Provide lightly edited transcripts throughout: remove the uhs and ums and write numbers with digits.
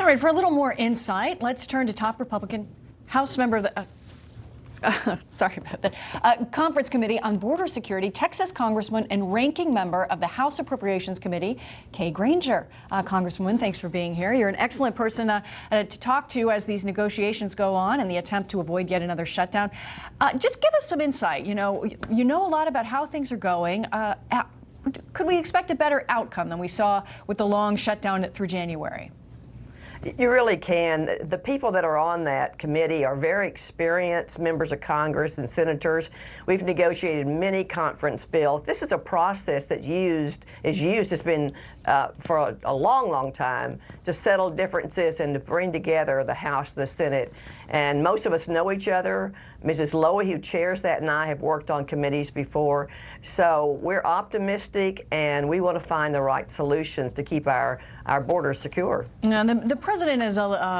right, for a little more insight, let's turn to top Republican House member of the sorry about that. Conference Committee on Border Security, Texas Congressman and ranking member of the House Appropriations Committee, Kay Granger. Congresswoman, thanks for being here. You're an excellent person to talk to as these negotiations go on and the attempt to avoid yet another shutdown. Just give us some insight. You know a lot about how things are going. Could we expect a better outcome than we saw with the long shutdown through January? You really can. The people that are on that committee are very experienced members of Congress and senators. We've negotiated many conference bills. This is a process that's it's been for a long, long time to settle differences and to bring together the House and the Senate. And most of us know each other. Mrs. Lowy, who chairs that, and I have worked on committees before. So we're optimistic, and we want to find the right solutions to keep our borders secure. Now, the president has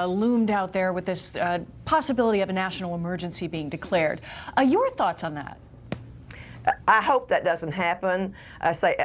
loomed out there with this possibility of a national emergency being declared. Your thoughts on that? I hope that doesn't happen.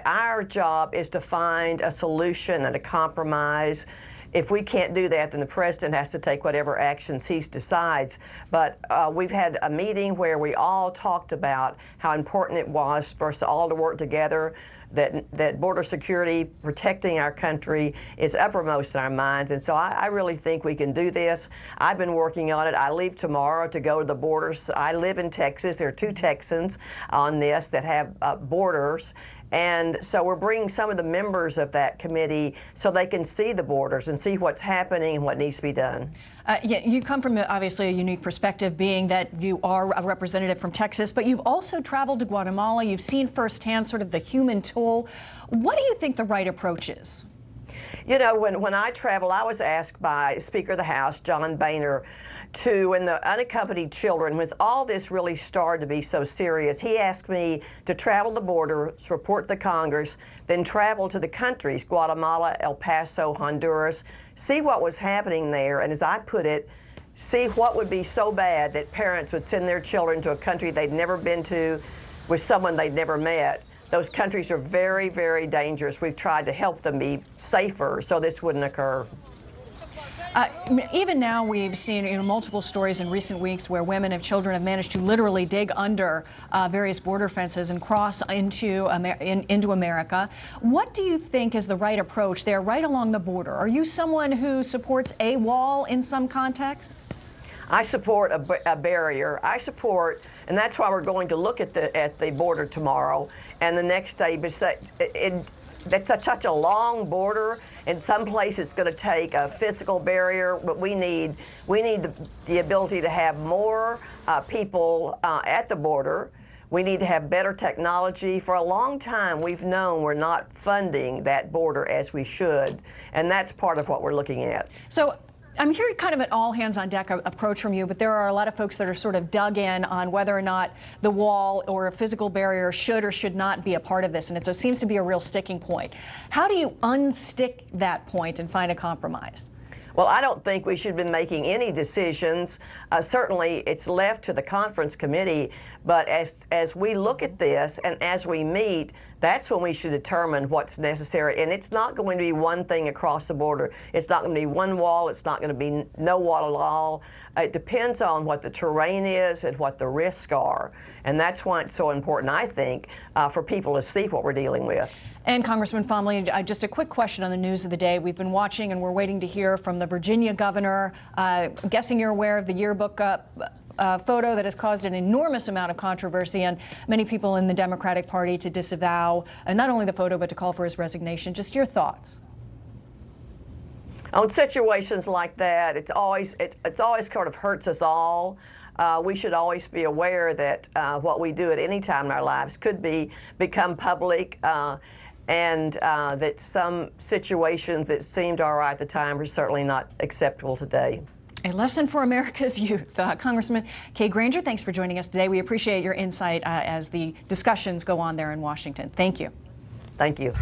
Our job is to find a solution and a compromise. If we can't do that, then the president has to take whatever actions he decides. But we've had a meeting where we all talked about how important it was for us all to work together, that border security, protecting our country, is uppermost in our minds. And so I really think we can do this. I've been working on it. I leave tomorrow to go to the borders. I live in Texas. There are 2 Texans on this that have borders. And so we're bringing some of the members of that committee so they can see the borders and see what's happening and what needs to be done. Yeah, you come from obviously a unique perspective, being that you are a representative from Texas, but you've also traveled to Guatemala. You've seen firsthand sort of the human toll. What do you think the right approach is? You know, when I travel, I was asked by Speaker of the House, John Boehner, when the unaccompanied children, with all this really started to be so serious, he asked me to travel the border, report to Congress, then travel to the countries, Guatemala, El Paso, Honduras, see what was happening there, and as I put it, see what would be so bad that parents would send their children to a country they'd never been to with someone they'd never met. Those countries are very, very dangerous. We've tried to help them be safer so this wouldn't occur. Even now, we've seen multiple stories in recent weeks where women and children have managed to literally dig under various border fences and cross into America. What do you think is the right approach there, right along the border? Are you someone who supports a wall in some context? I support a barrier. I support, and that's why we're going to look at the border tomorrow and the next day. But that's such a long border. In some places, it's going to take a physical barrier, but we need the ability to have more people at the border. We need to have better technology. For a long time, we've known we're not funding that border as we should, and that's part of what we're looking at. So I'm hearing kind of an all-hands-on-deck approach from you, but there are a lot of folks that are sort of dug in on whether or not the wall or a physical barrier should or should not be a part of this, and it seems to be a real sticking point. How do you unstick that point and find a compromise? Well, I don't think we should be making any decisions. Certainly, it's left to the conference committee, but as we look at this and as we meet, that's when we should determine what's necessary. And it's not going to be one thing across the border. It's not going to be one wall. It's not going to be no wall at all. It depends on what the terrain is and what the risks are. And that's why it's so important, I think, for people to see what we're dealing with. And Congressman Fomley, just a quick question on the news of the day. We've been watching and we're waiting to hear from the Virginia governor. I'm guessing you're aware of the yearbook photo that has caused an enormous amount of controversy and many people in the Democratic Party to disavow not only the photo but to call for his resignation. Just your thoughts. On situations like that, it's always kind of hurts us all. We should always be aware that what we do at any time in our lives could become public. And that some situations that seemed all right at the time are certainly not acceptable today. A lesson for America's youth. Congressman Kay Granger, thanks for joining us today. We appreciate your insight as the discussions go on there in Washington. Thank you. Thank you.